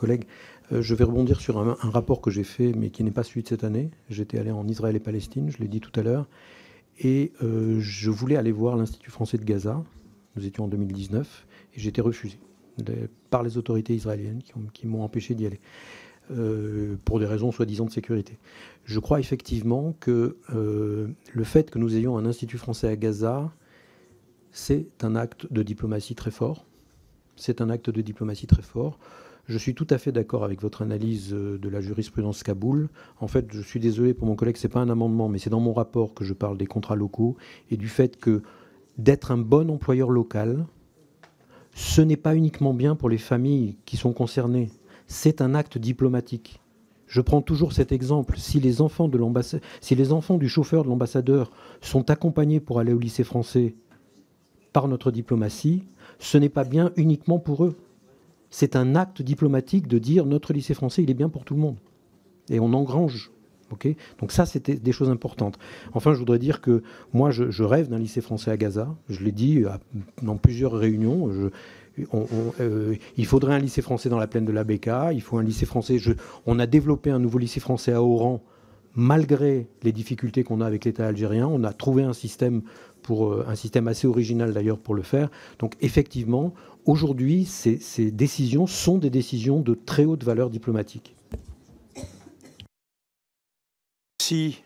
collègues. Je vais rebondir sur un rapport que j'ai fait, mais qui n'est pas celui de cette année. J'étais allé en Israël et Palestine, je l'ai dit tout à l'heure, et je voulais aller voir l'Institut français de Gaza. Nous étions en 2019, et j'ai été refusé par les autorités israéliennes qui m'ont empêché d'y aller, pour des raisons soi-disant de sécurité. Je crois effectivement que le fait que nous ayons un Institut français à Gaza, c'est un acte de diplomatie très fort. C'est un acte de diplomatie très fort. Je suis tout à fait d'accord avec votre analyse de la jurisprudence Kaboul. En fait, je suis désolé pour mon collègue, ce n'est pas un amendement, mais c'est dans mon rapport que je parle des contrats locaux et du fait que d'être un bon employeur local, ce n'est pas uniquement bien pour les familles qui sont concernées. C'est un acte diplomatique. Je prends toujours cet exemple. Si les enfants du chauffeur de l'ambassadeur sont accompagnés pour aller au lycée français par notre diplomatie, ce n'est pas bien uniquement pour eux. C'est un acte diplomatique de dire notre lycée français, il est bien pour tout le monde. Et on engrange. Okay, donc ça, c'était des choses importantes. Enfin, je voudrais dire que moi, je rêve d'un lycée français à Gaza. Je l'ai dit dans plusieurs réunions. Il faudrait un lycée français dans la plaine de la Bekaa. Il faut un lycée français. On a développé un nouveau lycée français à Oran, malgré les difficultés qu'on a avec l'État algérien. On a trouvé un système assez original d'ailleurs pour le faire. Donc effectivement, aujourd'hui, ces décisions sont des décisions de très haute valeur diplomatique. Si